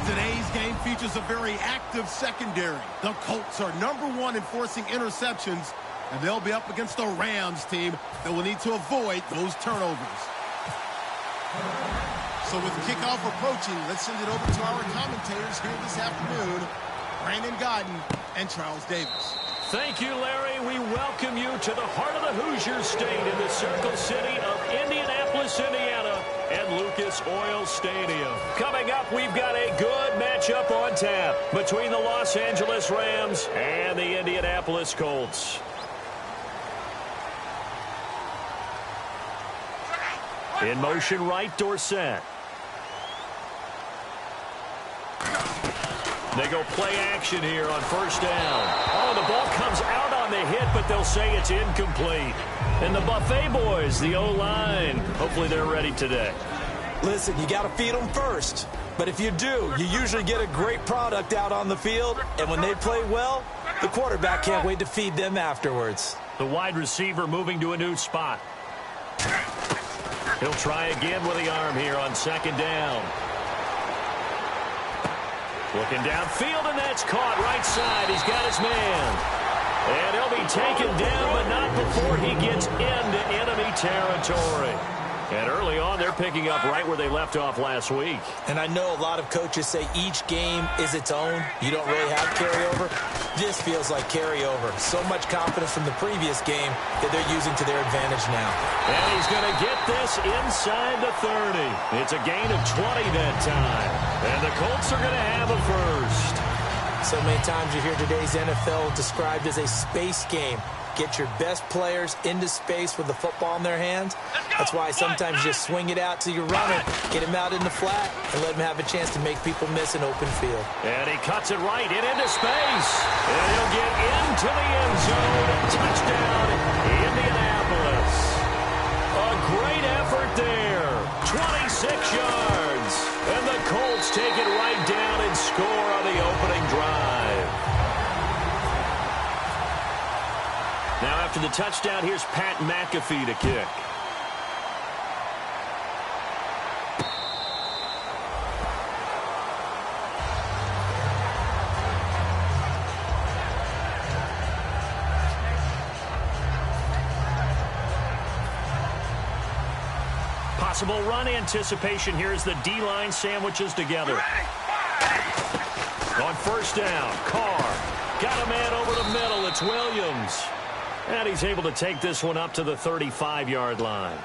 Today's game features a very active secondary. The Colts are #1 in forcing interceptions, and they'll be up against a Rams team that will need to avoid those turnovers. So with kickoff approaching, let's send it over to our commentators here this afternoon, Brandon Godden and Charles Davis. Thank you, Larry. We welcome you to the heart of the Hoosier State in the Circle City of Indianapolis, Indiana, and Lucas Oil Stadium. Coming up, we've got a good matchup on tap between the Los Angeles Rams and the Indianapolis Colts. In motion, right, Dorsett. They go play action here on first down. Oh, the ball comes out on the hit, but they'll say it's incomplete. And the Buffet boys, the O-line, hopefully they're ready today. Listen, you got to feed them first. But if you do, you usually get a great product out on the field. And when they play well, the quarterback can't wait to feed them afterwards. The wide receiver moving to a new spot. He'll try again with the arm here on second down. Looking downfield, and that's caught right side. He's got his man. And he'll be taken down, but not before he gets into enemy territory. And early on, they're picking up right where they left off last week. And I know a lot of coaches say each game is its own. You don't really have carryover. This feels like carryover. So much confidence from the previous game that they're using to their advantage now. And he's going to get this inside the 30. It's a gain of 20 that time. And the Colts are going to have a first. So many times you hear today's NFL described as a space game. Get your best players into space with the football in their hands. That's why sometimes you just swing it out to your runner, get him out in the flat, and let him have a chance to make people miss an open field. And he cuts it right into space. And he'll get into the end zone. Touchdown, Indianapolis. A great effort there. 26 yards. And the Colts take it right down and score on the opening drive. Now after the touchdown, here's Pat McAfee to kick. Possible run anticipation here as the D-line sandwiches together. On first down, Carr. Got a man over the middle. It's Williams. And he's able to take this one up to the 35-yard line.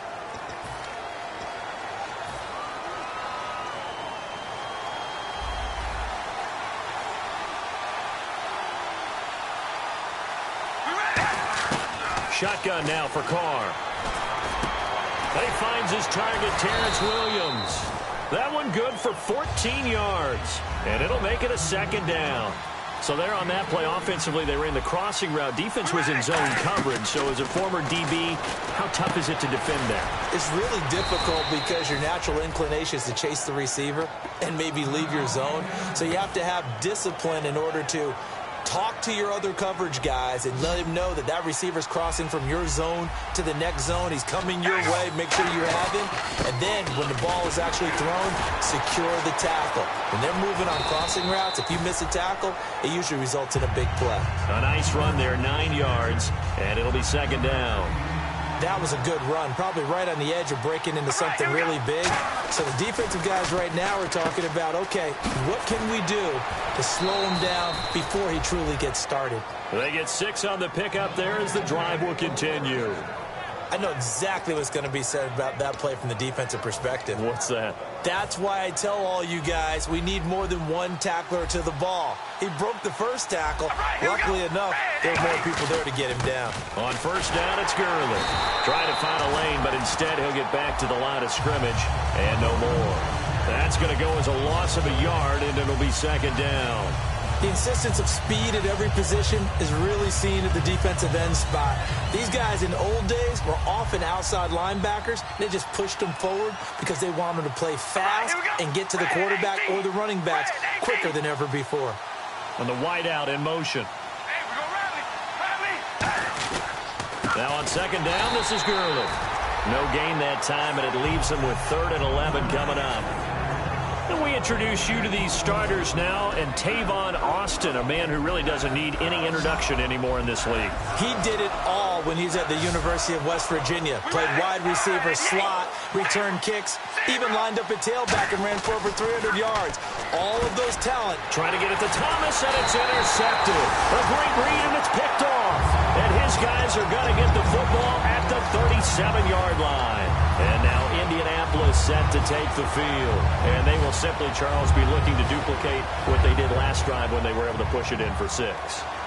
Shotgun now for Carr. He finds his target, Terrence Williams. That one good for 14 yards. And it'll make it a second down. So there on that play, offensively, they ran the crossing route. Defense was in zone coverage. So as a former DB, how tough is it to defend that? It's really difficult because your natural inclination is to chase the receiver and maybe leave your zone. So you have to have discipline in order to talk to your other coverage guys and let him know that that receiver's crossing from your zone to the next zone. He's coming your way. Make sure you have him. And then when the ball is actually thrown, secure the tackle. When they're moving on crossing routes, if you miss a tackle, it usually results in a big play. A nice run there, 9 yards, and it'll be second down. That was a good run, probably right on the edge of breaking into something really big. So the defensive guys right now are talking about, okay, what can we do to slow him down before he truly gets started? They get 6 on the pickup there as the drive will continue. I know exactly what's going to be said about that play from the defensive perspective. What's that? That's why I tell all you guys we need more than one tackler to the ball. He broke the first tackle. Luckily enough, there were more people there to get him down. On first down, it's Gurley. Trying to find a lane, but instead he'll get back to the line of scrimmage and no more. That's going to go as a loss of a yard, and it'll be second down. The insistence of speed at every position is really seen at the defensive end spot. These guys in old days were often outside linebackers. They just pushed them forward because they wanted to play fast and get to the quarterback or the running backs quicker than ever before. On the wideout in motion. Now on second down, this is Gurley. No gain that time, and it leaves him with 3rd and 11 coming up. And we introduce you to these starters now, and Tavon Austin, a man who really doesn't need any introduction anymore in this league. He did it all when he's at the University of West Virginia. Played wide receiver, slot, returned kicks, even lined up at tailback and ran for over 300 yards. All of those talent. Trying to get it to Thomas, and it's intercepted. A great read, and it's picked off. And his guys are going to get the football at the 37-yard line. And now Indianapolis set to take the field. And they will simply, Charles, be looking to duplicate what they did last drive when they were able to push it in for 6.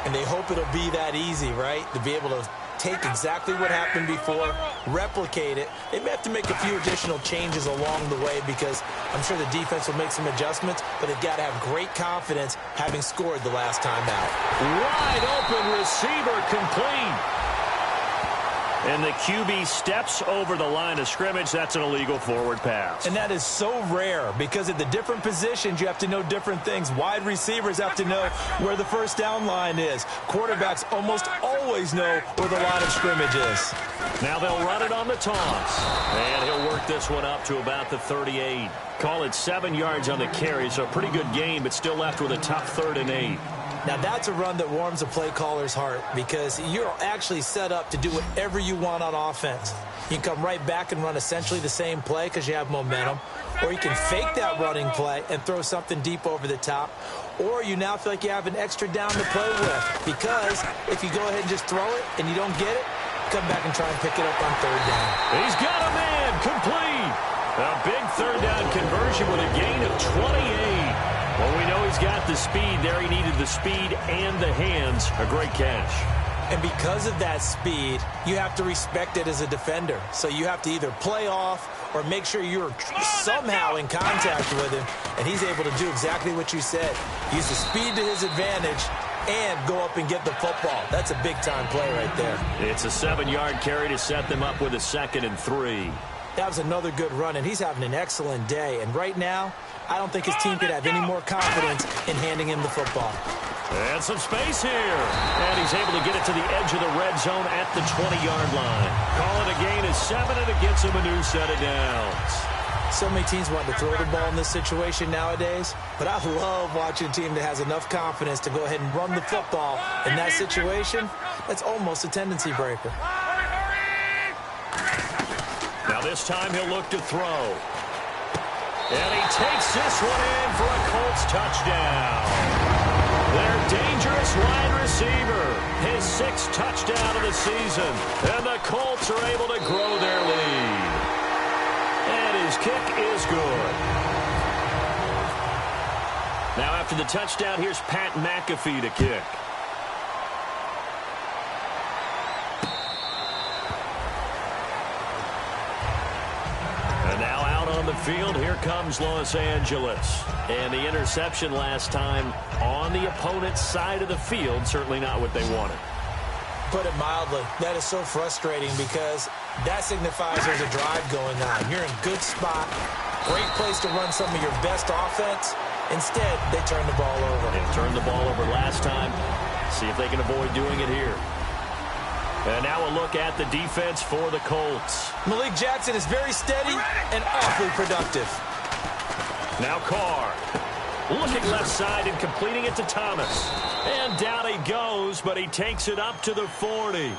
And they hope it'll be that easy, right? To be able to take exactly what happened before, replicate it. They may have to make a few additional changes along the way because I'm sure the defense will make some adjustments, but they've got to have great confidence having scored the last time out. Wide open receiver complete. And the QB steps over the line of scrimmage. That's an illegal forward pass. And that is so rare because at the different positions, you have to know different things. Wide receivers have to know where the first down line is. Quarterbacks almost always know where the line of scrimmage is. Now they'll run it on the toss. And he'll work this one up to about the 38. Call it 7 yards on the carry, so a pretty good game, but still left with a tough 3rd and 8. Now, that's a run that warms a play caller's heart because you're actually set up to do whatever you want on offense. You can come right back and run essentially the same play because you have momentum, or you can fake that running play and throw something deep over the top, or you now feel like you have an extra down to play with because if you go ahead and just throw it and you don't get it, come back and try and pick it up on 3rd down. He's got a man complete. A big 3rd down conversion with a gain of 28. Well, we know he's got the speed there. He needed the speed and the hands. A great catch. And because of that speed, you have to respect it as a defender. So you have to either play off or make sure you're somehow in contact with him. And he's able to do exactly what you said. Use the speed to his advantage and go up and get the football. That's a big-time play right there. It's a 7-yard carry to set them up with a 2nd and 3. That was another good run, and he's having an excellent day. And right now, I don't think his team could have any more confidence in handing him the football. And some space here. And he's able to get it to the edge of the red zone at the 20-yard line. Call it a gain of 7, and it gets him a new set of downs. So many teams want to throw the ball in this situation nowadays, but I love watching a team that has enough confidence to go ahead and run the football. In that situation, that's almost a tendency breaker. Now this time he'll look to throw. And he takes this one in for a Colts touchdown. Their dangerous wide receiver. His 6th touchdown of the season. And the Colts are able to grow their lead. And his kick is good. Now after the touchdown, here's Pat McAfee to kick. The field, here comes Los Angeles. And the interception last time on the opponent's side of the field, certainly not what they wanted. Put it mildly, that is so frustrating because that signifies there's a drive going on. You're in a good spot, great place to run some of your best offense. Instead, they turn the ball over. They turned the ball over last time. See if they can avoid doing it here. And now a look at the defense for the Colts. Malik Jackson is very steady and awfully productive. Now Carr. Looking left side and completing it to Thomas. And down he goes, but he takes it up to the 40.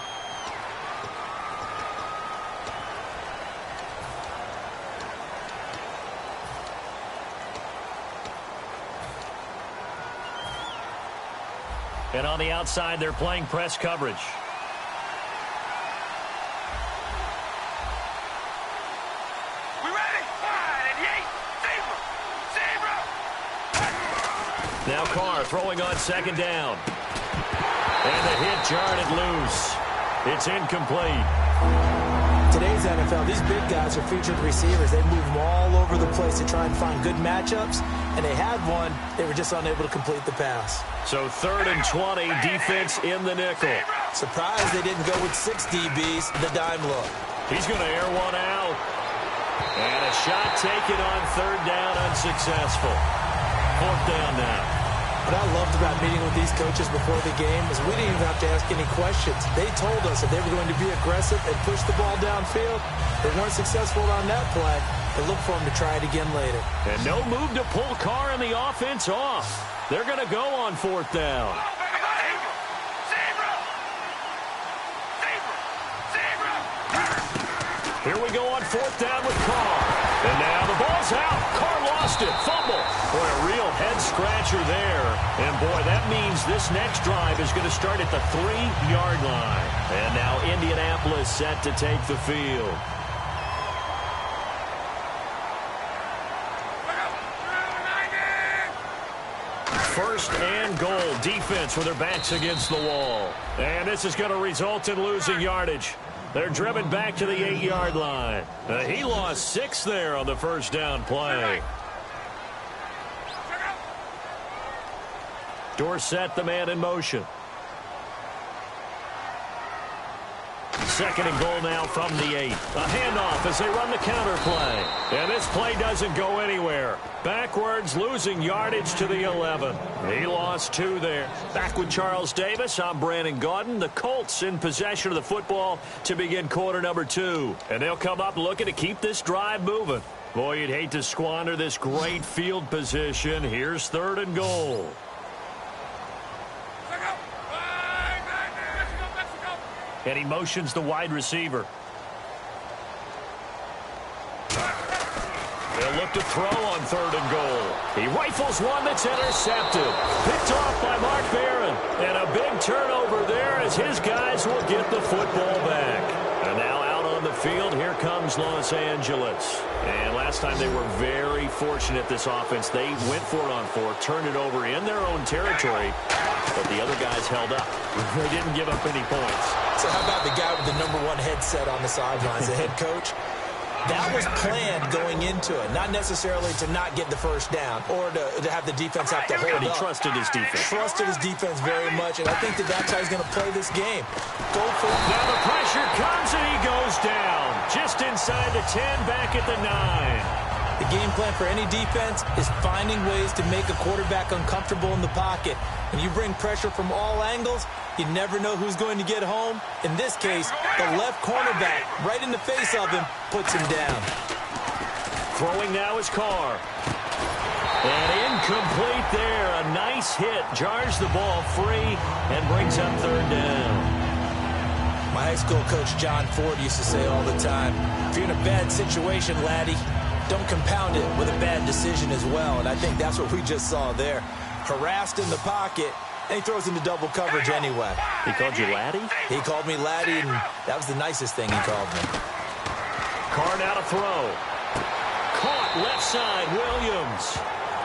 And on the outside, they're playing press coverage. Now Carr throwing on 2nd down. And the hit jarred it loose. It's incomplete. Today's NFL, these big guys are featured receivers. They move them all over the place to try and find good matchups. And they had one. They were just unable to complete the pass. So 3rd and 20, defense in the nickel. Surprised they didn't go with 6 DBs, the dime look. He's going to air one out. And a shot taken on 3rd down, unsuccessful. 4th down now. What I loved about meeting with these coaches before the game is we didn't even have to ask any questions. They told us that they were going to be aggressive and push the ball downfield. They weren't successful on that play, but and look for him to try it again later. And no move to pull Carr and the offense off. They're going to go on 4th down. Here we go on 4th down with Carr. And now the ball's out. Carr lost it. Fumble. Boy, a real head-scratcher there. And, boy, that means this next drive is going to start at the 3-yard line. And now Indianapolis set to take the field. First and goal. Defense with their backs against the wall. And this is going to result in losing yardage. They're driven back to the 8-yard line. He lost 6 there on the first down play. Dorsett, the man in motion. 2nd and goal now from the 8. A handoff as they run the counter play. And this play doesn't go anywhere. Backwards, losing yardage to the 11. He lost 2 there. Back with Charles Davis, I'm Brandon Gaudin. The Colts in possession of the football to begin quarter number 2. And they'll come up looking to keep this drive moving. Boy, you'd hate to squander this great field position. Here's 3rd and goal. And he motions the wide receiver. They'll look to throw on 3rd and goal. He rifles one that's intercepted. Picked off by Mark Barron. And a big turnover there as his guys will get the football back. And now out on the field, here comes Los Angeles. And last time they were very fortunate, this offense. They went for it on 4, turned it over in their own territory. But the other guys held up. They didn't give up any points. So how about the guy with the #1 headset on the sidelines, the head coach? That was planned going into it, not necessarily to not get the first down or to have the defense have to hold up. He trusted his defense. Trusted his defense very much, and I think that's how he's going to play this game. Go for it. Now the pressure comes, and he goes down. Just inside the 10, back at the 9. The game plan for any defense is finding ways to make a quarterback uncomfortable in the pocket. When you bring pressure from all angles, you never know who's going to get home. In this case, the left cornerback, right in the face of him, puts him down. Throwing now is Carr. And incomplete there. A nice hit. Jars the ball free and brings up 3rd down. My high school coach, John Ford, used to say all the time, if you're in a bad situation, laddie, don't compound it with a bad decision as well. And I think that's what we just saw there. Harassed in the pocket, and he throws into double coverage anyway. He called you laddie? He called me laddie, and that was the nicest thing he called me. Carr now to throw. Caught left side, Williams.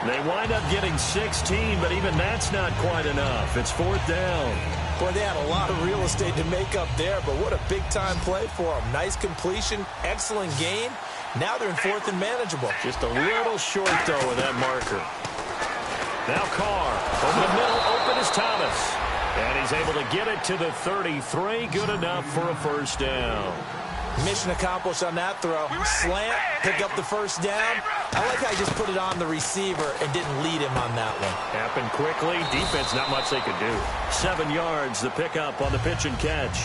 They wind up getting 16, but even that's not quite enough. It's 4th down. Boy, they had a lot of real estate to make up there, but what a big-time play for them. Nice completion, excellent game. Now they're in 4th and manageable. Just a little short, though, with that marker. Now Carr. Over the middle, open is Thomas. And he's able to get it to the 33. Good enough for a first down. Mission accomplished on that throw. Slant, pick up the first down. I like how he just put it on the receiver and didn't lead him on that one. Happened quickly. Defense, not much they could do. 7 yards, the pickup on the pitch and catch.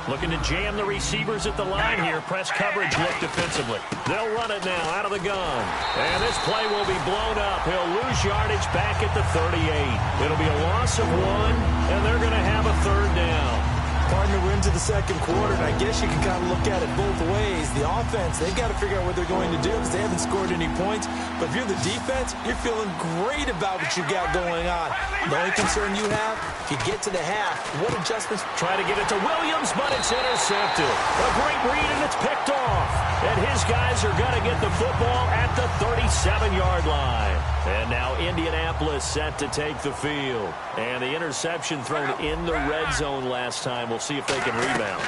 Looking to jam the receivers at the line here. Press coverage look defensively. They'll run it now out of the gun. And this play will be blown up. He'll lose yardage back at the 38. It'll be a loss of 1, and they're going to have a 3rd down. Partner, we're into the 2nd quarter, and I guess you can kind of look at it both ways. The offense, they've got to figure out what they're going to do because they haven't scored any points. But if you're the defense, you're feeling great about what you got going on. The only concern you have, if you get to the half, what adjustments? Try to get it to Williams, but it's intercepted. A great read, and it's picked off. And his guys are going to get the football at the 37-yard line. And now Indianapolis set to take the field. And the interception thrown in the red zone last time. We'll see if they can rebound.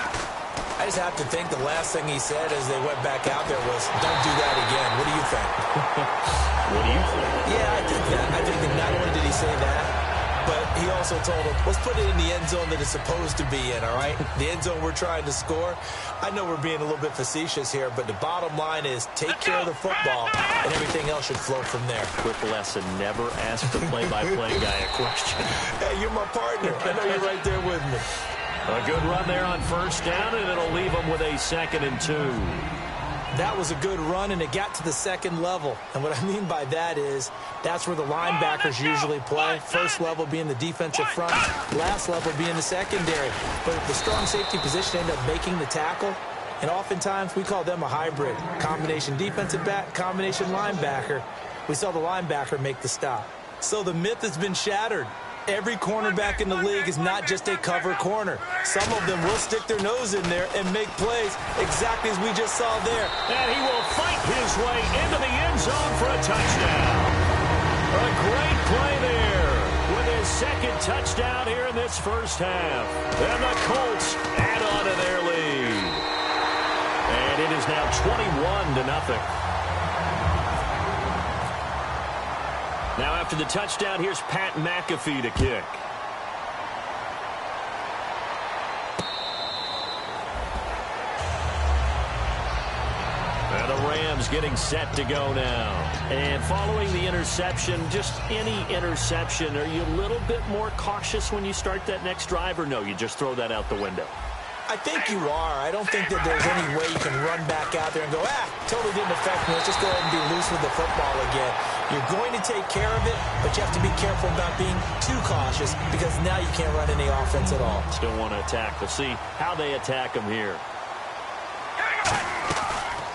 I just have to think the last thing he said as they went back out there was, don't do that again. What do you think? What do you think? Yeah, I think that. I think that not only did he say that, but he also told him, let's put it in the end zone that it's supposed to be in, all right? The end zone we're trying to score. I know we're being a little bit facetious here, but the bottom line is take care of the football, and everything else should flow from there. Quick lesson, never ask the play-by-play guy a question. Hey, you're my partner. I know you're right there with me. A good run there on first down, and it'll leave them with a 2nd and 2. That was a good run, and it got to the second level. And what I mean by that is that's where the linebackers usually play. First level being the defensive front, last level being the secondary. But the strong safety position ended up making the tackle, and oftentimes we call them a hybrid. Combination defensive back, combination linebacker. We saw the linebacker make the stop. So the myth has been shattered. Every cornerback in the league is not just a cover corner. Some of them will stick their nose in there and make plays exactly as we just saw there. And he will fight his way into the end zone for a touchdown. A great play there with his second touchdown here in this first half. And the Colts add on to their lead. And it is now 21-0. Now after the touchdown, here's Pat McAfee to kick. And the Rams getting set to go now. And following the interception, just any interception, are you a little bit more cautious when you start that next drive, or no, you just throw that out the window? I think you are. I don't think that there's any way you can run back out there and go, totally didn't affect me. Let's just go ahead and be loose with the football again. You're going to take care of it, but you have to be careful about being too cautious because now you can't run any offense at all. Still want to attack. We'll see how they attack them here.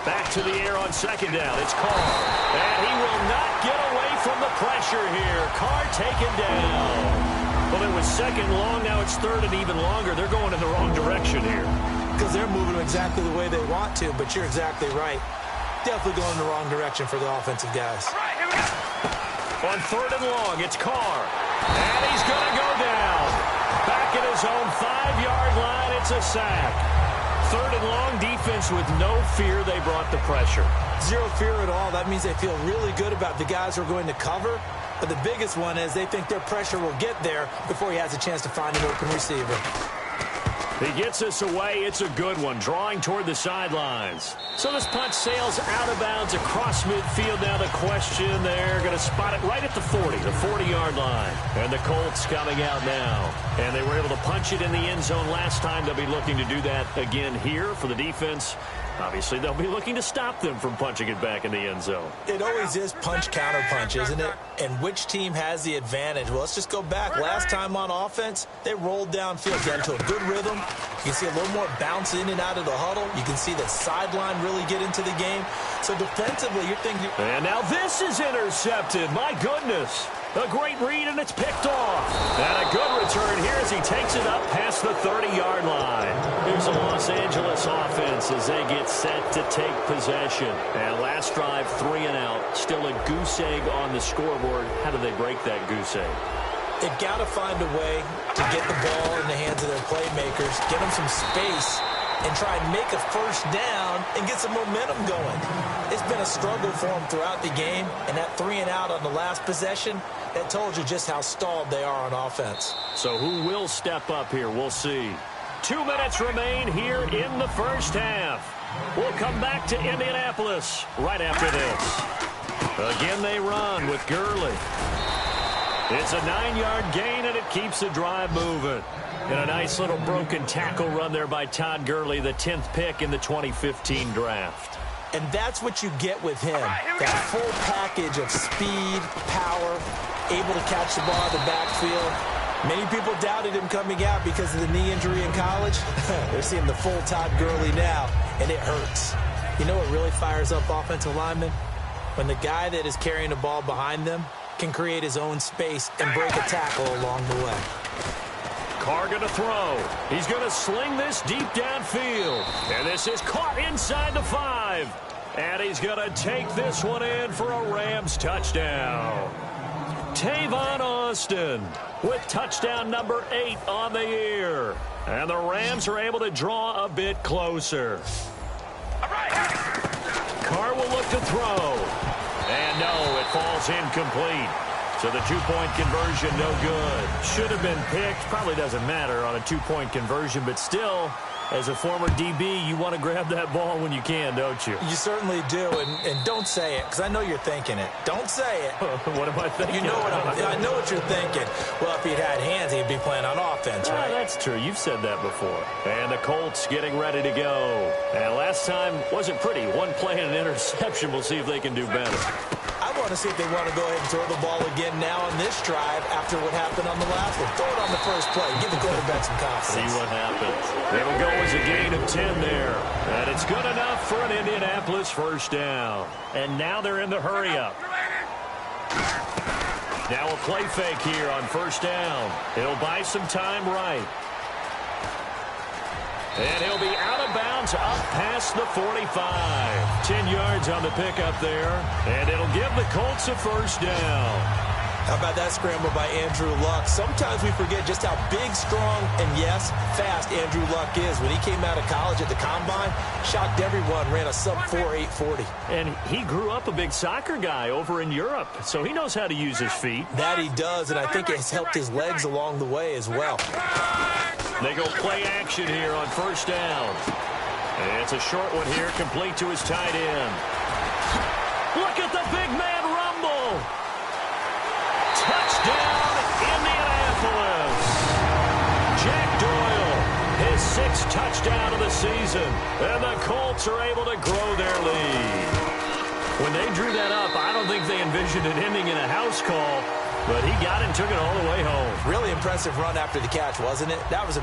Back to the air on second down. It's Carr. And he will not get away from the pressure here. Carr taken down. Well, it was second long. Now it's third and even longer. They're going in the wrong direction here. Because they're moving exactly the way they want to, but you're exactly right. Definitely going in the wrong direction for the offensive guys. On third and long, it's Carr. And he's going to go down. Back at his own 5-yard line, it's a sack. Third and long, defense with no fear. They brought the pressure. Zero fear at all. That means they feel really good about the guys who are going to cover. But the biggest one is they think their pressure will get there before he has a chance to find an open receiver. He gets us away. It's a good one, drawing toward the sidelines. So this punt sails out of bounds across midfield. Now the question, they're going to spot it right at the 40, the 40-yard line. And the Colts coming out now. And they were able to punch it in the end zone last time. They'll be looking to do that again here for the defense. Obviously, they'll be looking to stop them from punching it back in the end zone. It always is punch-counter-punch, isn't it? And which team has the advantage? Well, let's just go back. Last time on offense, they rolled downfield, got into a good rhythm. You can see a little more bounce in and out of the huddle. You can see that sideline really get into the game. So defensively, you're thinking... And now this is intercepted. My goodness. A great read, and it's picked off. And a good return here as he takes it up past the 30-yard line. Here's the Los Angeles offense as they get set to take possession. And last drive, 3 and out. Still a goose egg on the scoreboard. How do they break that goose egg? They've got to find a way to get the ball in the hands of their playmakers, get them some space, and try and make a first down and get some momentum going. It's been a struggle for them throughout the game, and that 3 and out on the last possession, that told you just how stalled they are on offense. So who will step up here? We'll see. 2 minutes remain here in the first half. We'll come back to Indianapolis right after this. Again, they run with Gurley. It's a 9-yard gain, and it keeps the drive moving. And a nice little broken tackle run there by Todd Gurley, the 10th pick in the 2015 draft. And that's what you get with him, that full package of speed, power, able to catch the ball in the backfield. Many people doubted him coming out because of the knee injury in college. They're seeing the full Todd Gurley now, and it hurts. You know what really fires up offensive linemen? When the guy that is carrying the ball behind them can create his own space and break a tackle along the way. Carr going to throw. He's going to sling this deep downfield. And this is caught inside the 5. And he's going to take this one in for a Rams touchdown. Tavon Austin with touchdown number 8 on the year. And the Rams are able to draw a bit closer. Carr will look to throw. And no, it falls incomplete. So the 2-point conversion, no good. Should have been picked. Probably doesn't matter on a 2-point conversion, but still, As a former DB, you want to grab that ball when you can, don't you? You certainly do, and don't say it, because I know you're thinking it. Don't say it. What am I thinking? You know I know what you're thinking. Well, if he'd had hands, he'd be playing on offense, right? That's true. You've said that before. And the Colts getting ready to go. And last time wasn't pretty. One play and an interception. We'll see if they can do better. I want to see if they want to go ahead and throw the ball again now on this drive after what happened on the last one. Throw it on the first play. Give the quarterback some confidence. See what happens. It'll go as a gain of 10 there. And it's good enough for an Indianapolis first down. And now they're in the hurry-up. Now a play fake here on first down. He'll buy some time right. And he'll be out of bounds up past the 45. 10 yards on the pickup there. And it'll give the Colts a first down. How about that scramble by Andrew Luck? Sometimes we forget just how big, strong, and yes, fast Andrew Luck is. When he came out of college at the Combine, shocked everyone, ran a sub-4 840. And he grew up a big soccer guy over in Europe, so he knows how to use his feet. That he does, and I think it's helped his legs along the way as well. They go play action here on first down. And it's a short one here, complete to his tight end. Look at the big man rumble. Touchdown, Indianapolis. Jack Doyle, his 6th touchdown of the season. And the Colts are able to grow their lead. When they drew that up, I don't think they envisioned it ending in a house call. But he got it and took it all the way home. Really impressive run after the catch, wasn't it? That was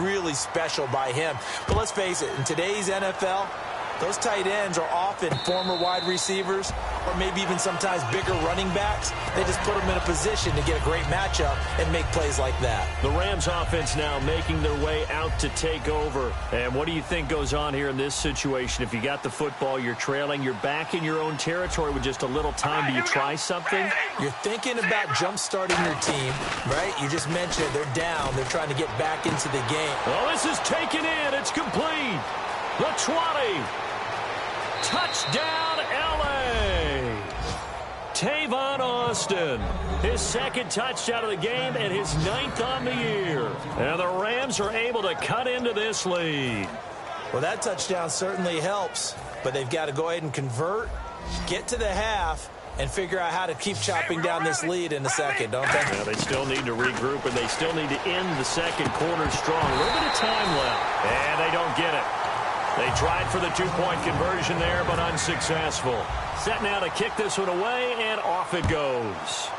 really special by him. But let's face it, in today's NFL, those tight ends are often former wide receivers or maybe even sometimes bigger running backs. They just put them in a position to get a great matchup and make plays like that. The Rams offense now making their way out to take over. And what do you think goes on here in this situation? If you got the football, you're trailing, you're back in your own territory with just a little time. Do you try something? You're thinking about jump-starting your team, right? You just mentioned they're down. They're trying to get back into the game. Well, this is taken in. It's complete. The 20. Touchdown, L.A. Tavon Austin, his 2nd touchdown of the game and his 9th on the year. And the Rams are able to cut into this lead. Well, that touchdown certainly helps, but they've got to go ahead and convert, get to the half, and figure out how to keep chopping down this lead in the second, don't they? Yeah, they still need to regroup, and they still need to end the second quarter strong. A little bit of time left, and they don't get it. They tried for the 2-point conversion there, but unsuccessful. Set now to kick this one away, and off it goes.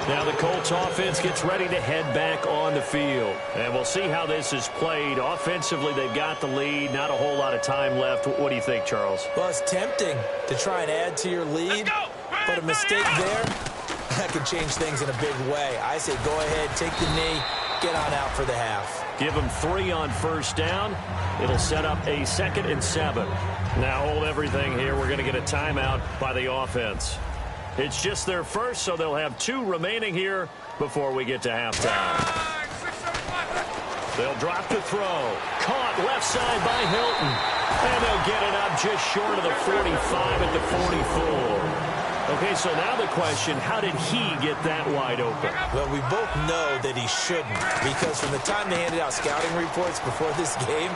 Now the Colts offense gets ready to head back on the field. And we'll see how this is played. Offensively, they've got the lead. Not a whole lot of time left. What do you think, Charles? Well, it's tempting to try and add to your lead, but a mistake there, that could change things in a big way. I say go ahead, take the knee, get on out for the half. Give them 3 on first down. It'll set up a 2nd and 7. Now hold everything here. We're going to get a timeout by the offense. It's just their first, so they'll have 2 remaining here before we get to halftime. They'll drop the throw. Caught left side by Hilton. And they'll get it up just short of the 45 at the 44. Okay, so now the question, how did he get that wide open? Well, we both know that he shouldn't, because from the time they handed out scouting reports before this game,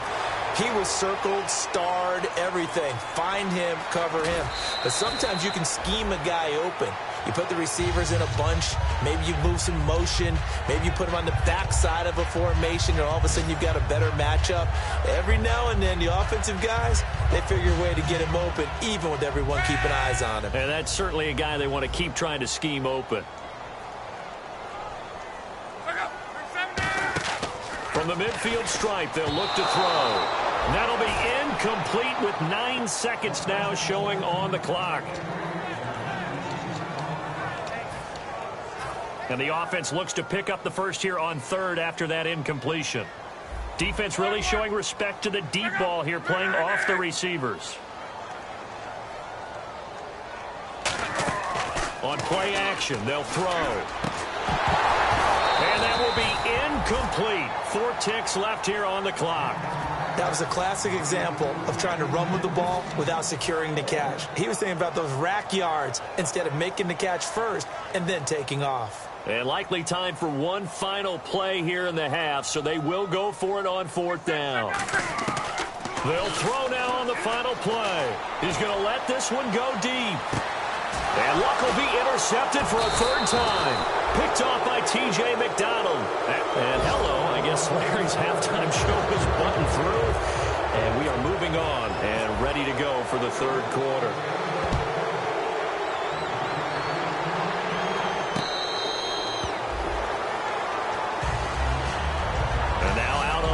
he was circled, starred, everything. Find him, cover him. But sometimes you can scheme a guy open. You put the receivers in a bunch. Maybe you move some motion. Maybe you put them on the backside of a formation, and all of a sudden you've got a better matchup. Every now and then, the offensive guys, they figure a way to get him open, even with everyone keeping eyes on him. And that's certainly a guy they want to keep trying to scheme open. From the midfield stripe, they'll look to throw. That'll be incomplete with 9 seconds now showing on the clock. And the offense looks to pick up the first here on 3rd after that incompletion. Defense really showing respect to the deep ball here, playing off the receivers. On play action, they'll throw. And that will be incomplete. 4 ticks left here on the clock. That was a classic example of trying to run with the ball without securing the catch. He was thinking about those rack yards instead of making the catch first and then taking off. And likely time for one final play here in the half, so they will go for it on 4th down. They'll throw now on the final play. He's going to let this one go deep. And Luck will be intercepted for a 3rd time. Picked off by T.J. McDonald. And hello, I guess Larry's halftime show is buttoned through. And we are moving on and ready to go for the 3rd quarter.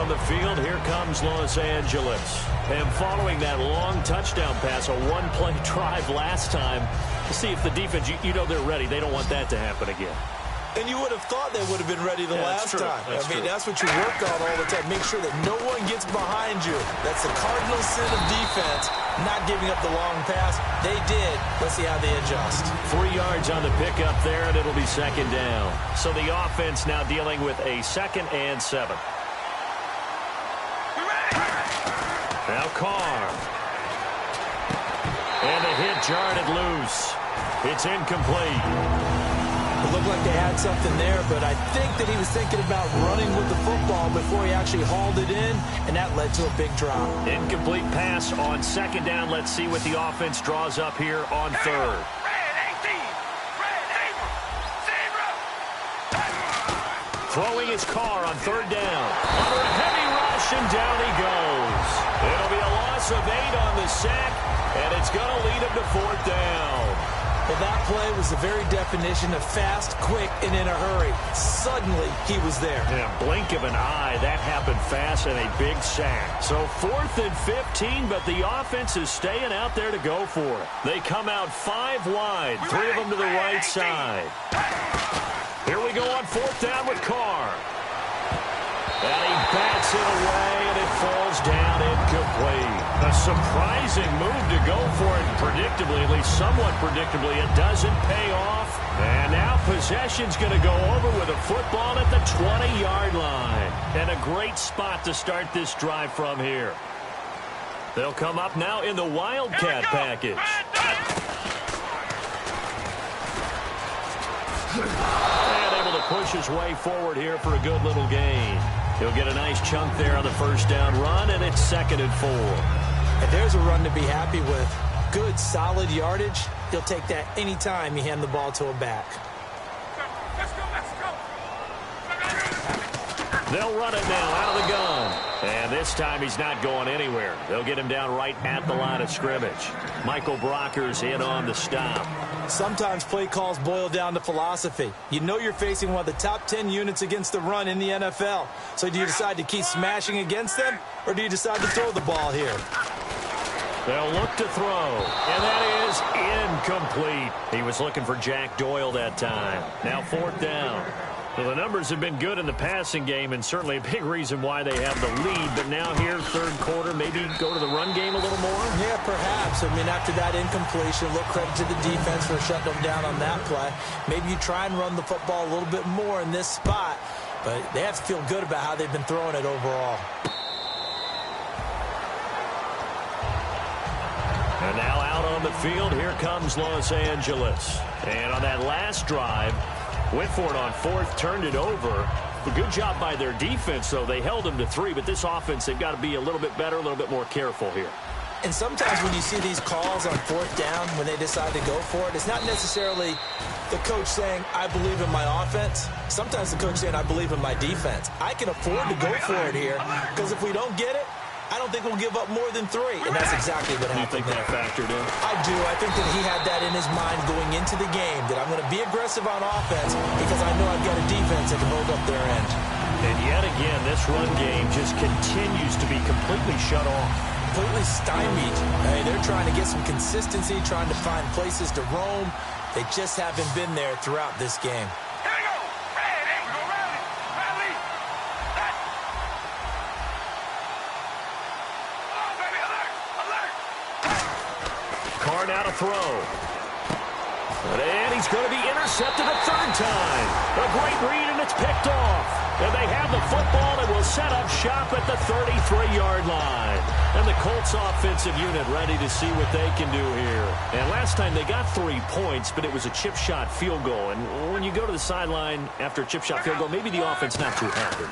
The field, here comes Los Angeles. And following that long touchdown pass, a one-play drive last time, to see if the defense, you know they're ready. They don't want that to happen again. And you would have thought they would have been ready the last time. That's what you work on all the time. Make sure that no one gets behind you. That's the cardinal sin of defense, not giving up the long pass. They did. Let's see how they adjust. 3 yards on the pickup there, and it'll be 2nd down. So the offense now dealing with a 2nd and 7. Now Carr. And a hit jarred it loose. It's incomplete. It looked like they had something there, but I think that he was thinking about running with the football before he actually hauled it in, and that led to a big drop. Incomplete pass on 2nd down. Let's see what the offense draws up here on 3rd. Throwing his Carr on 3rd down. Under a heavy rush, and down he goes. It'll be a loss of 8 on the sack, and it's going to lead him to 4th down. Well, that play was the very definition of fast, quick, and in a hurry. Suddenly, he was there. In a blink of an eye, that happened fast and a big sack. So 4th and 15, but the offense is staying out there to go for it. They come out 5 wide, 3 of them to the right side. Here we go on 4th down with Carr. And he bats it away, and it falls down incomplete. A surprising move to go for it predictably, at least somewhat predictably. It doesn't pay off. And now possession's going to go over with a football at the 20-yard line. And a great spot to start this drive from here. They'll come up now in the Wildcat package. And able to push his way forward here for a good little gain. He'll get a nice chunk there on the 1st down run, and it's 2nd and 4. And there's a run to be happy with. Good, solid yardage. He'll take that any time you hand the ball to a back. They'll run it now out of the gun. And this time he's not going anywhere. They'll get him down right at the line of scrimmage. Michael Brocker's in on the stop. Sometimes play calls boil down to philosophy. You know you're facing one of the top 10 units against the run in the NFL. So do you decide to keep smashing against them, or do you decide to throw the ball here? They'll look to throw, and that is incomplete. He was looking for Jack Doyle that time. Now 4th down. Well, the numbers have been good in the passing game, and certainly a big reason why they have the lead. But now here, 3rd quarter, maybe go to the run game a little more? Yeah, perhaps. I mean, after that incompletion, a little credit to the defense for shutting them down on that play. Maybe you try and run the football a little bit more in this spot, but they have to feel good about how they've been throwing it overall. And now out on the field, here comes Los Angeles. And on that last drive, went for it on 4th, turned it over. A good job by their defense, though. They held them to 3, but this offense, they've got to be a little bit better, a little bit more careful here. And sometimes when you see these calls on 4th down, when they decide to go for it, it's not necessarily the coach saying, I believe in my offense. Sometimes the coach saying, I believe in my defense. I can afford to go for it here, because if we don't get it, I don't think we'll give up more than 3. And that's exactly what happened. You think that factored in? I do. I think that he had that in his mind going into the game, that I'm going to be aggressive on offense because I know I've got a defense that can hold up their end. And yet again, this run game just continues to be completely shut off. Completely stymied. Hey, they're trying to get some consistency, trying to find places to roam. They just haven't been there throughout this game. Now to throw. And he's going to be intercepted a 3rd time. A great read, and it's picked off. And they have the football and will set up shop at the 33-yard line. And the Colts offensive unit ready to see what they can do here. And last time they got 3 points, but it was a chip shot field goal. And when you go to the sideline after a chip shot field goal, maybe the offense not too happy.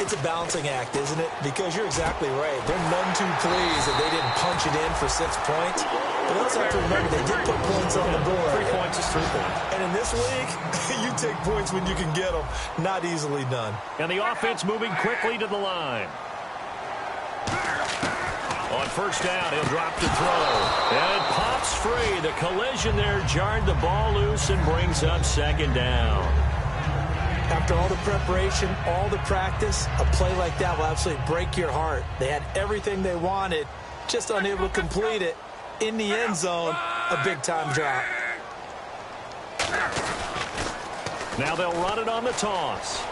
It's a balancing act, isn't it? Because you're exactly right. They're none too pleased that they didn't punch it in for 6 points. But also have to remember they did put points on the board. 3 points is 3 points. And in this league, you take points when you can get them. Not easily done. And the offense moving quickly to the line. On first down, he'll drop to throw. And it pops free. The collision there jarred the ball loose and brings up second down. After all the preparation, all the practice, a play like that will absolutely break your heart. They had everything they wanted, just unable to complete it. In the end zone, a big-time drop. Now they'll run it on the toss.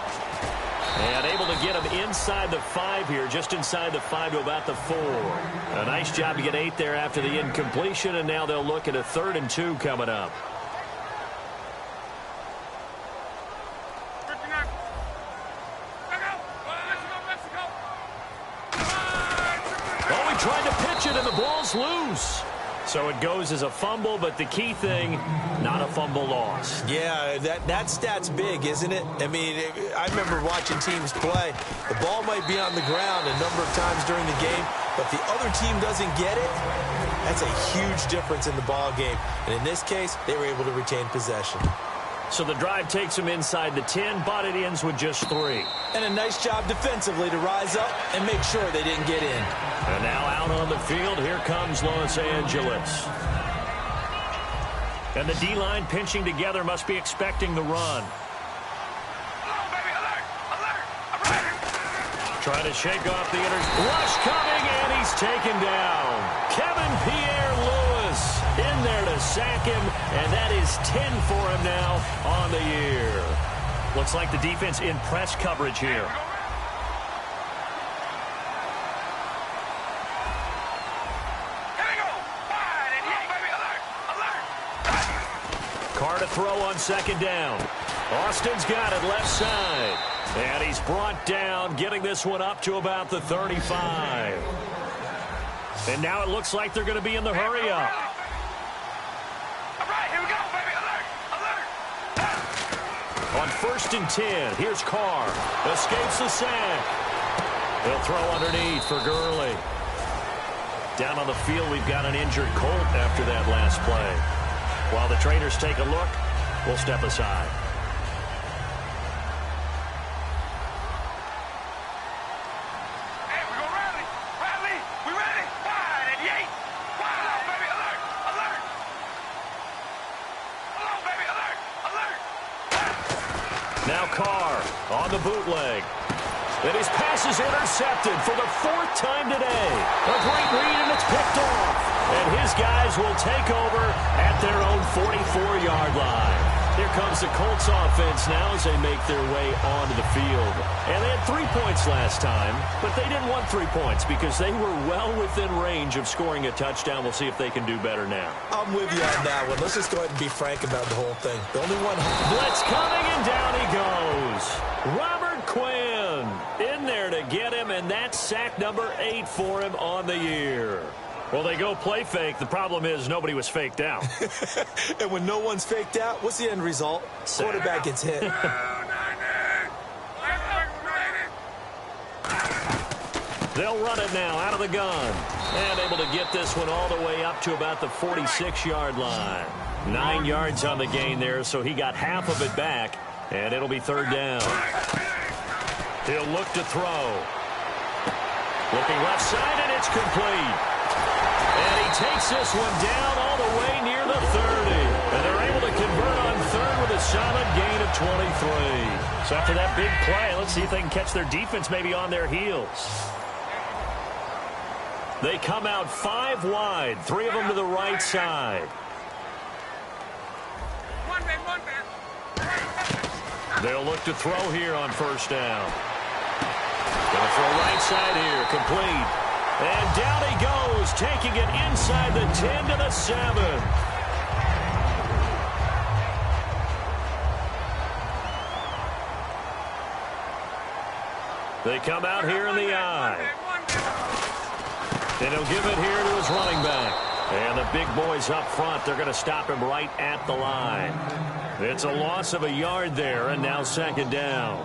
And able to get him inside the 5 here, just inside the 5 to about the 4. A nice job to get 8 there after the incompletion, and now they'll look at a 3rd and 2 coming up. Oh, he tried to pitch it, and the ball's loose. So it goes as a fumble, but the key thing, not a fumble loss. Yeah, that stat's big, isn't it? I mean, I remember watching teams play. The ball might be on the ground a number of times during the game, but the other team doesn't get it. That's a huge difference in the ball game. And in this case, they were able to retain possession. So the drive takes them inside the 10, but it ends with just 3. And a nice job defensively to rise up and make sure they didn't get in. And now out on the field, here comes Los Angeles. And the D-line pinching together must be expecting the run. Trying to shake off the rush coming, and he's taken down. Kevin Pierre-Louis in there to sack him, and that is 10 for him now on the year. Looks like the defense in press coverage here. Carr to throw on second down. Austin's got it left side. And he's brought down, getting this one up to about the 35. And now it looks like they're going to be in the hurry-up. On 1st and 10, here's Carr. Escapes the sack. He'll throw underneath for Gurley. Down on the field, we've got an injured Colt after that last play. While the trainers take a look, we'll step aside. Now Carr on the bootleg. And his pass is intercepted for the 4th time today. A great read, and it's picked off. And his guys will take over at their own 44-yard line. Here comes the Colts offense now as they make their way onto the field. And they had 3 points last time, but they didn't want 3 points because they were well within range of scoring a touchdown. We'll see if they can do better now. I'm with you on that one. Let's just go ahead and be frank about the whole thing. The only one. Blitz coming, and down he goes. Robert Quinn in there to get him, and that's sack number 8 for him on the year. Well, they go play fake. The problem is nobody was faked out. And when no one's faked out, what's the end result? Quarterback gets hit. They'll run it now out of the gun. And able to get this one all the way up to about the 46-yard line. 9 yards on the gain there, so he got half of it back. And it'll be 3rd down. He'll look to throw. Looking left side, and it's complete. And he takes this one down all the way near the 30. And they're able to convert on 3rd with a solid gain of 23. So after that big play, let's see if they can catch their defense maybe on their heels. They come out 5 wide, 3 of them to the right side. They'll look to throw here on 1st down. Going to throw right side here, complete. And down he goes, taking it inside the 10 to the 7. They come out here in the I. And he'll give it here to his running back. And the big boys up front, they're going to stop him right at the line. It's a loss of a yard there, and now second down.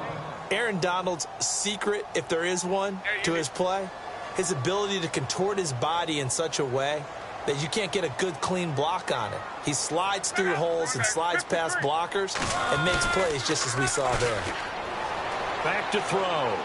Aaron Donald's secret, if there is one, to his play, his ability to contort his body in such a way that you can't get a good, clean block on it. He slides through holes and slides past blockers and makes plays just as we saw there. Back to throw.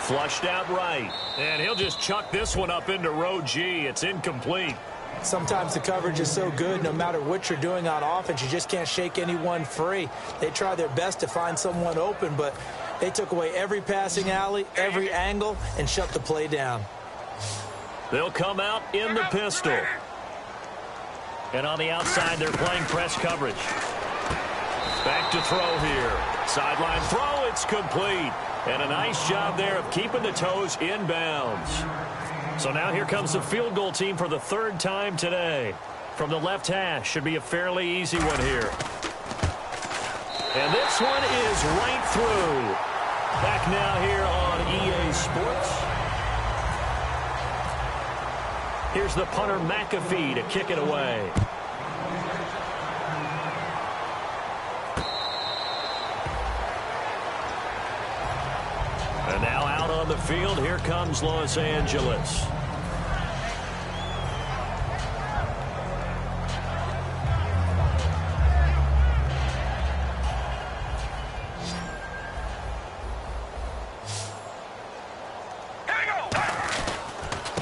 Flushed out right. And he'll just chuck this one up into row G. It's incomplete. Sometimes the coverage is so good, no matter what you're doing on offense, you just can't shake anyone free. They try their best to find someone open, but they took away every passing alley, every angle, and shut the play down. They'll come out in the pistol. And on the outside, they're playing press coverage. Back to throw here. Sideline throw, it's complete. And a nice job there of keeping the toes inbounds. So now here comes the field goal team for the third time today. From the left hash, should be a fairly easy one here. And this one is right through. Back now here on EA Sports. Here's the punter McAfee to kick it away. And now out on the field, here comes Los Angeles.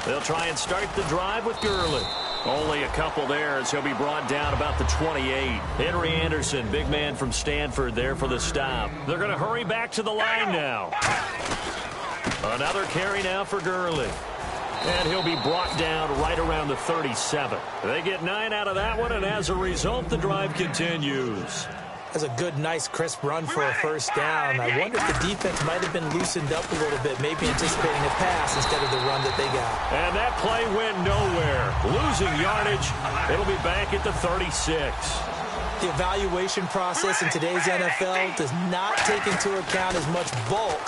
They'll try and start the drive with Gurley. Only a couple there as he'll be brought down about the 28. Henry Anderson, big man from Stanford, there for the stop. They're going to hurry back to the line now. Another carry now for Gurley. And he'll be brought down right around the 37. They get 9 out of that one, and as a result, the drive continues. That's a good, nice, crisp run for a first down. I wonder if the defense might have been loosened up a little bit, maybe anticipating a pass instead of the run that they got. And that play went nowhere. Losing yardage. It'll be back at the 36. The evaluation process in today's NFL does not take into account as much bulk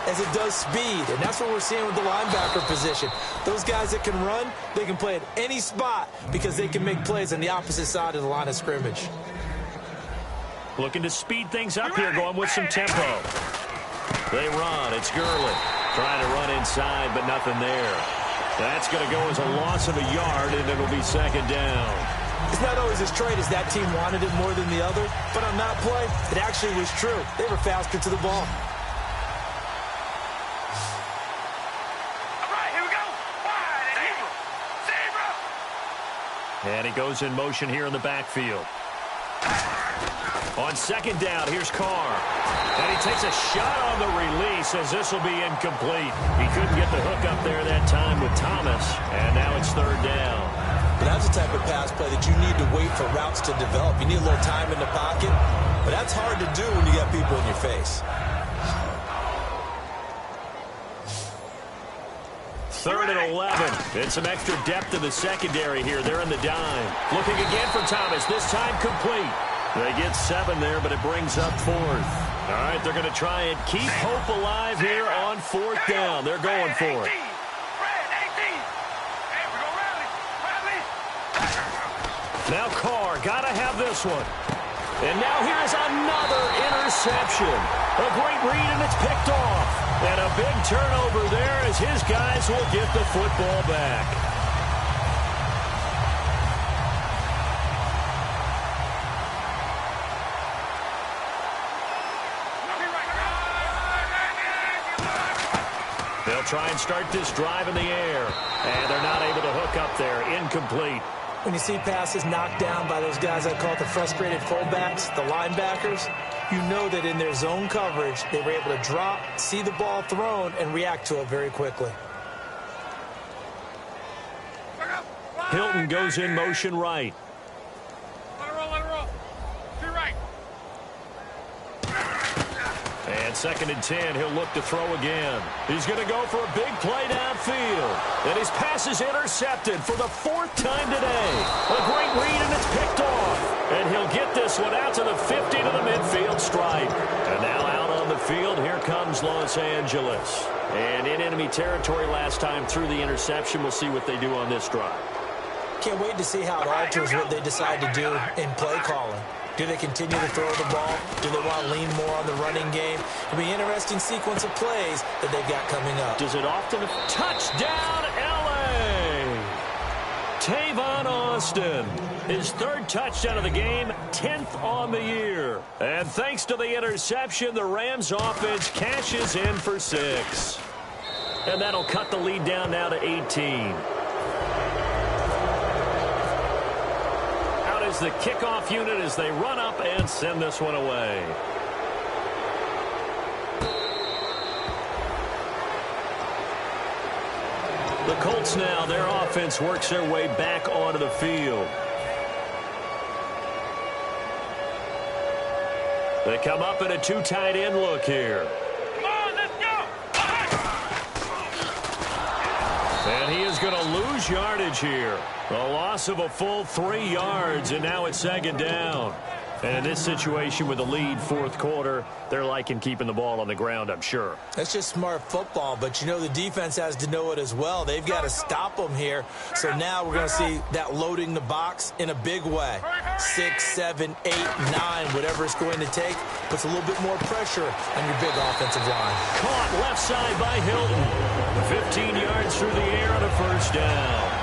as it does speed, and that's what we're seeing with the linebacker position. Those guys that can run, they can play at any spot because they can make plays on the opposite side of the line of scrimmage. Looking to speed things up here, going with some tempo. They run. It's Gurley. Trying to run inside, but nothing there. That's going to go as a loss of a yard, and it'll be second down. It's not always as straight as that team wanted it more than the other, but on that play, it actually was true. They were faster to the ball. And he goes in motion here in the backfield. On second down, here's Carr. And he takes a shot on the release as this will be incomplete. He couldn't get the hook up there that time with Thomas. And now it's third down. But that's the type of pass play that you need to wait for routes to develop. You need a little time in the pocket. But that's hard to do when you got people in your face. Third and 11. And some extra depth in the secondary here. They're in the dime. Looking again for Thomas. This time complete. They get 7 there, but it brings up fourth. All right, they're going to try and keep hope alive here on fourth down. They're going for it. Now Carr, got to have this one. And now here's another interception. A great read, and it's picked off. And a big turnover there as his guys will get the football back. They'll try and start this drive in the air. And they're not able to hook up there. Incomplete. When you see passes knocked down by those guys I call the frustrated fullbacks, the linebackers, you know that in their zone coverage, they were able to drop, see the ball thrown, and react to it very quickly. Hilton goes in motion right. Let it roll. To right. And second and 10, he'll look to throw again. He's going to go for a big play downfield. And his pass is intercepted for the 4th time today. A great read, and it's picked off. And he'll get this one out to the 50 to the midfield stripe. And now out on the field, here comes Los Angeles. And in enemy territory last time through the interception. We'll see what they do on this drive. Can't wait to see how it alters what they decide to do in play calling. Do they continue to throw the ball? Do they want to lean more on the running game? It'll be an interesting sequence of plays that they've got coming up. Does it often? Touchdown, L.A. Tavon Austin. His third touchdown of the game, 10th on the year. And thanks to the interception, the Rams offense cashes in for 6. And that'll cut the lead down now to 18. Out is the kickoff unit as they run up and send this one away. The Colts now, their offense works their way back onto the field. They come up in a 2 tight end look here. Come on, let's go. And he is going to lose yardage here. A loss of a full 3 yards, and now it's second down. And in this situation with the lead, fourth quarter, they're liking keeping the ball on the ground, I'm sure. That's just smart football, but you know the defense has to know it as well. They've got to stop them here. So now we're going to see that loading the box in a big way. 6, 7, 8, 9, whatever it's going to take, puts a little bit more pressure on your big offensive line. Caught left side by Hilton. 15 yards through the air on a first down.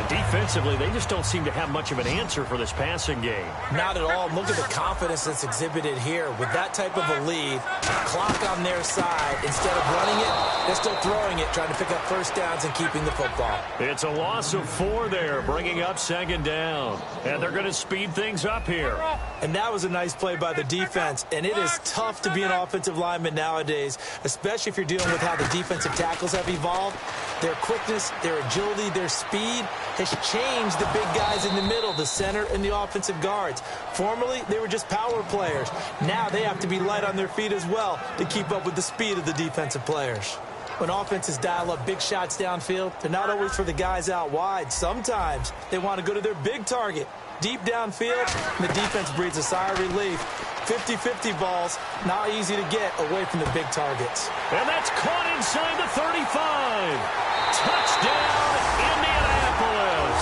Defensively, they just don't seem to have much of an answer for this passing game. Not at all. Look at the confidence that's exhibited here. With that type of a lead, clock on their side, instead of running it, they're still throwing it, trying to pick up first downs and keeping the football. It's a loss of 4 there, bringing up second down. And they're going to speed things up here. And that was a nice play by the defense. And it is tough to be an offensive lineman nowadays, especially if you're dealing with how the defensive tackles have evolved. Their quickness, their agility, their speed has changed the big guys in the middle, the center and the offensive guards. Formerly, they were just power players. Now they have to be light on their feet as well to keep up with the speed of the defensive players. When offenses dial up big shots downfield, they're not always for the guys out wide. Sometimes they want to go to their big target. Deep downfield, and the defense breathes a sigh of relief. 50-50 balls, not easy to get away from the big targets. And that's caught inside the 35. Touchdown, Indianapolis.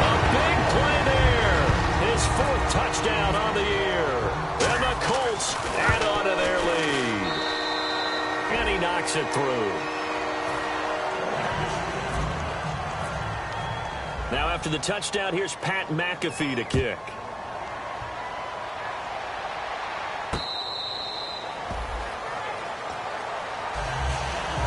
A big play there. His 4th touchdown on the year. And the Colts add on to their lead. And he knocks it through. Now after the touchdown, here's Pat McAfee to kick.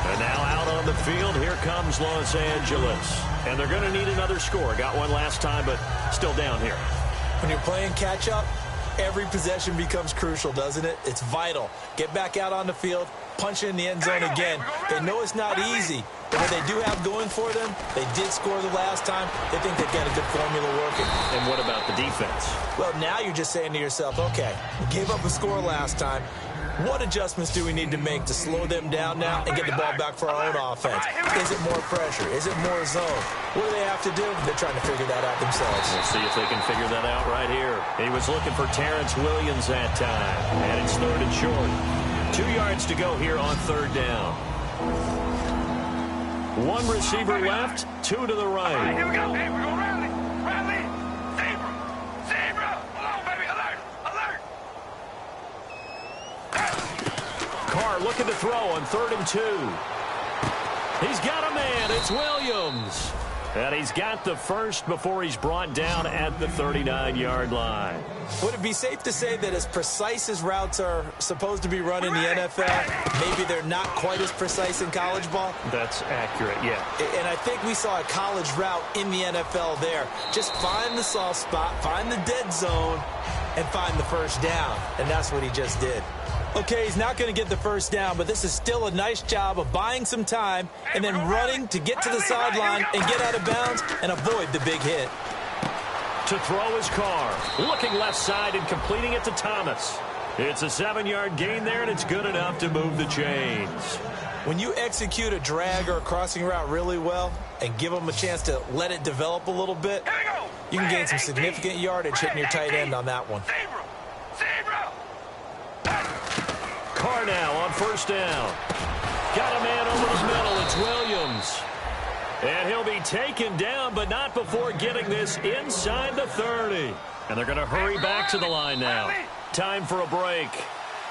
And now out on the field, here comes Los Angeles. And they're going to need another score. Got one last time, but still down here. When you're playing catch-up, every possession becomes crucial, doesn't it? It's vital. Get back out on the field, punch it in the end zone again. They know it's not easy, but what they do have going for them, they did score the last time. They think they've got a good formula working. And what about the defense? Well, now you're just saying to yourself, okay, we gave up a score last time. What adjustments do we need to make to slow them down now and get the ball back for our own offense? Is it more pressure? Is it more zone? What do they have to do? They're trying to figure that out themselves. We'll see if they can figure that out right here. He was looking for Terrence Williams that time. And it's 3rd and short. 2 yards to go here on 3rd down. 1 receiver left, 2 to the right. All right, here we go. Hey, we're going to rally. Rally. Zebra. Zebra. Hold on, baby. Alert. Alert. Carr looking to throw on 3rd and 2. He's got a man. It's Williams. And he's got the first before he's brought down at the 39-yard line. Would it be safe to say that as precise as routes are supposed to be run in the NFL, maybe they're not quite as precise in college ball? That's accurate, yeah. And I think we saw a college route in the NFL there. Just find the soft spot, find the dead zone, and find the first down. And that's what he just did. Okay, he's not going to get the first down, but this is still a nice job of buying some time and then running to get to the sideline and get out of bounds and avoid the big hit. To throw his Carr. Looking left side and completing it to Thomas. It's a 7-yard gain there, and it's good enough to move the chains. When you execute a drag or a crossing route really well and give them a chance to let it develop a little bit, You can gain some significant yardage hitting your tight end on that one. Carr now on first down. Got a man over the middle. It's Williams. And he'll be taken down, but not before getting this inside the 30. And they're going to hurry back to the line now. Time for a break.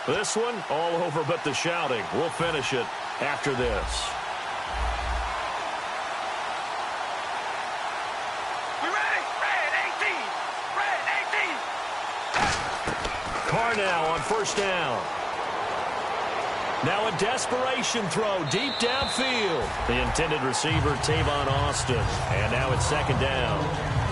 This one, all over but the shouting. We'll finish it after this. Carr now on first down. Now a desperation throw deep downfield. The intended receiver, Tavon Austin. And now it's second down.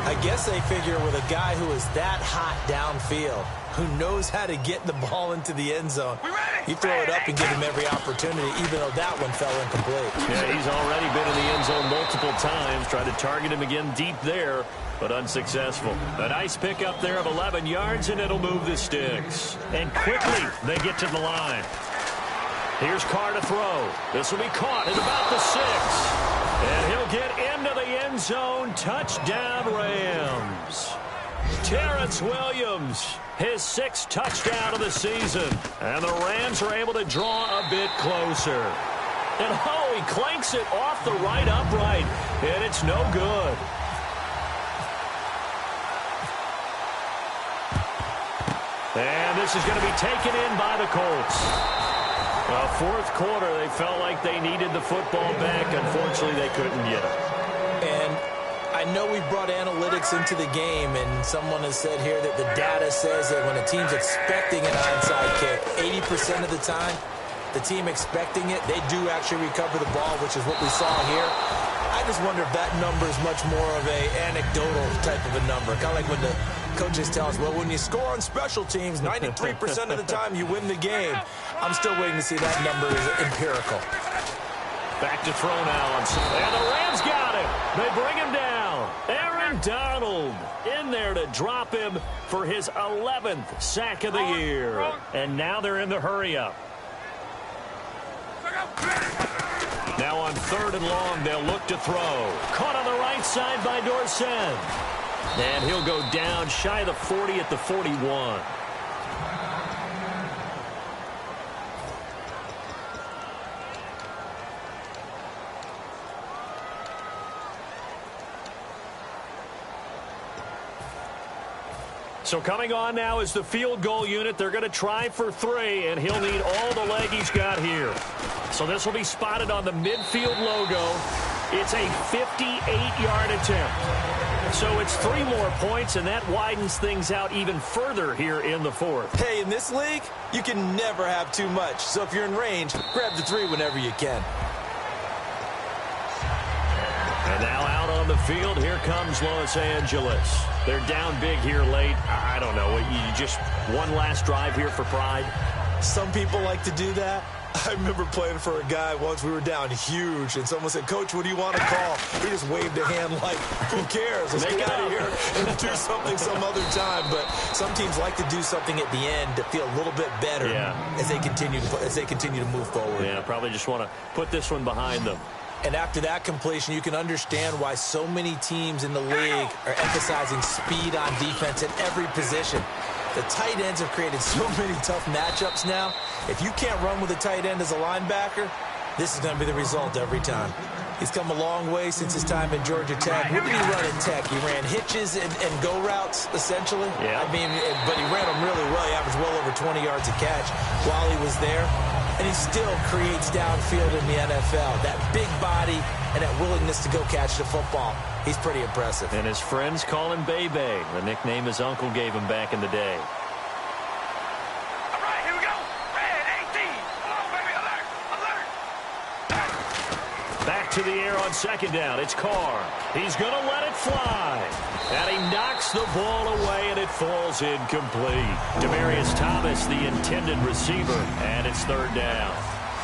I guess they figure with a guy who is that hot downfield, who knows how to get the ball into the end zone, you throw it up and give him every opportunity, even though that one fell incomplete. Yeah, he's already been in the end zone multiple times. Tried to target him again deep there, but unsuccessful. A nice pickup there of 11 yards, and it'll move the sticks. And quickly, they get to the line. Here's Carr to throw. This will be caught at about the 6. And he'll get into the end zone. Touchdown, Rams. Terrence Williams, his 6th touchdown of the season. And the Rams are able to draw a bit closer. And, oh, he clanks it off the right upright. And it's no good. And this is going to be taken in by the Colts. Fourth quarter, they felt like they needed the football back. Unfortunately, they couldn't get it. And I know we brought analytics into the game, and someone has said here that the data says that when a team's expecting an onside kick, 80% of the time, the team expecting it, they do actually recover the ball, which is what we saw here. I just wonder if that number is much more of a anecdotal type of a number. Kind of like when the coaches tell us, well, when you score on special teams, 93% of the time you win the game. I'm still waiting to see that number is empirical. Back to throw now. And the Rams got him. They bring him down. Aaron Donald in there to drop him for his 11th sack of the year. And now they're in the hurry-up. Now on 3rd and long, they'll look to throw. Caught on the right side by Dorsett. And he'll go down shy of the 40 at the 41. So coming on now is the field goal unit. They're going to try for 3, and he'll need all the leg he's got here. So this will be spotted on the midfield logo. It's a 58-yard attempt. So it's 3 more points, and that widens things out even further here in the 4th. Hey, in this league, you can never have too much. So if you're in range, grab the 3 whenever you can. And now out on the field, here comes Los Angeles. They're down big here late. I don't know. You just one last drive here for pride? Some people like to do that. I remember playing for a guy once. We were down huge, and someone said, Coach, what do you want to call? He just waved a hand like, who cares? Let's get out of here and do something some other time. But some teams like to do something at the end to feel a little bit better as they continue to move forward. Yeah, probably just want to put this one behind them. And after that completion, you can understand why so many teams in the league are emphasizing speed on defense at every position. The tight ends have created so many tough matchups now. If you can't run with a tight end as a linebacker, this is going to be the result every time. He's come a long way since his time at Georgia Tech. What did he run at Tech? He ran hitches and go routes, essentially. Yeah. I mean, but he ran them really well. He averaged well over 20 yards a catch while he was there. And he still creates downfield in the NFL. That big body and that willingness to go catch the football. He's pretty impressive. And his friends call him Bebe, the nickname his uncle gave him back in the day. All right, here we go. Red 18. Come on, baby. Alert. Alert. Back to the air on 2nd down. It's Carr. He's going to let it fly. And he knocks the ball away, and it falls incomplete. Demaryius Thomas, the intended receiver, and it's 3rd down.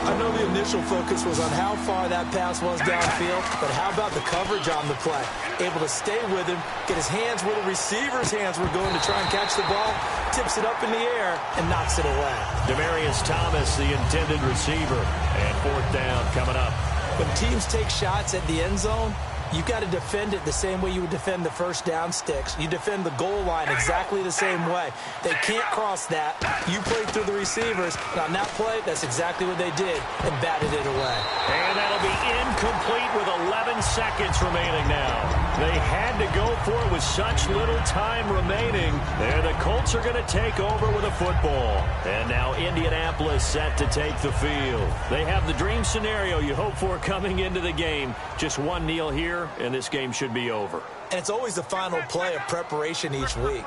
I know the initial focus was on how far that pass was downfield, but how about the coverage on the play? Able to stay with him, get his hands where the receiver's hands were going to try and catch the ball, tips it up in the air, and knocks it away. Demaryius Thomas, the intended receiver, and 4th down coming up. When teams take shots at the end zone, You've got to defend it the same way you would defend the first down sticks. You defend the goal line exactly the same way. They can't cross that. You played through the receivers, and on that play, that's exactly what they did, and batted it away. And that'll be incomplete with 11 seconds remaining now. They had to go for it with such little time remaining. And the Colts are going to take over with a football. And now Indianapolis set to take the field. They have the dream scenario you hope for coming into the game. Just one kneel here, and this game should be over. And it's always the final play of preparation each week.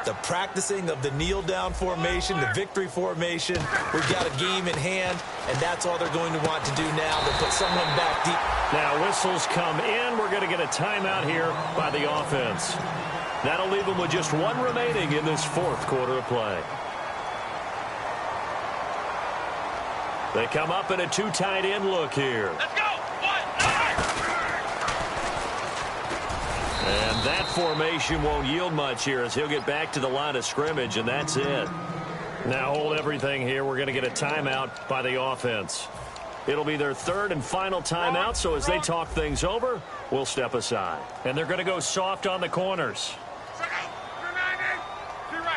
The practicing of the kneel-down formation, the victory formation. We've got a game in hand, and that's all they're going to want to do now. They'll put someone back deep. Now whistles come in. We're going to get a timeout here by the offense. That'll leave them with just one remaining in this fourth quarter of play. They come up in a two tight end look here. Let's go. And that formation won't yield much here as he'll get back to the line of scrimmage, and that's it. Now hold everything here. We're going to get a timeout by the offense. It'll be their third and final timeout, so as they talk things over, we'll step aside. And they're going to go soft on the corners.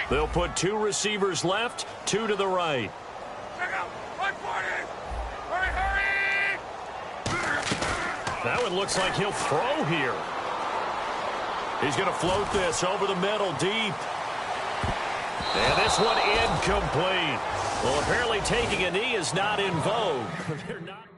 They'll put two receivers left, two to the right. That one looks like he'll throw here. He's going to float this over the middle deep. And this one incomplete. Well, apparently taking a knee is not in vogue. They're not.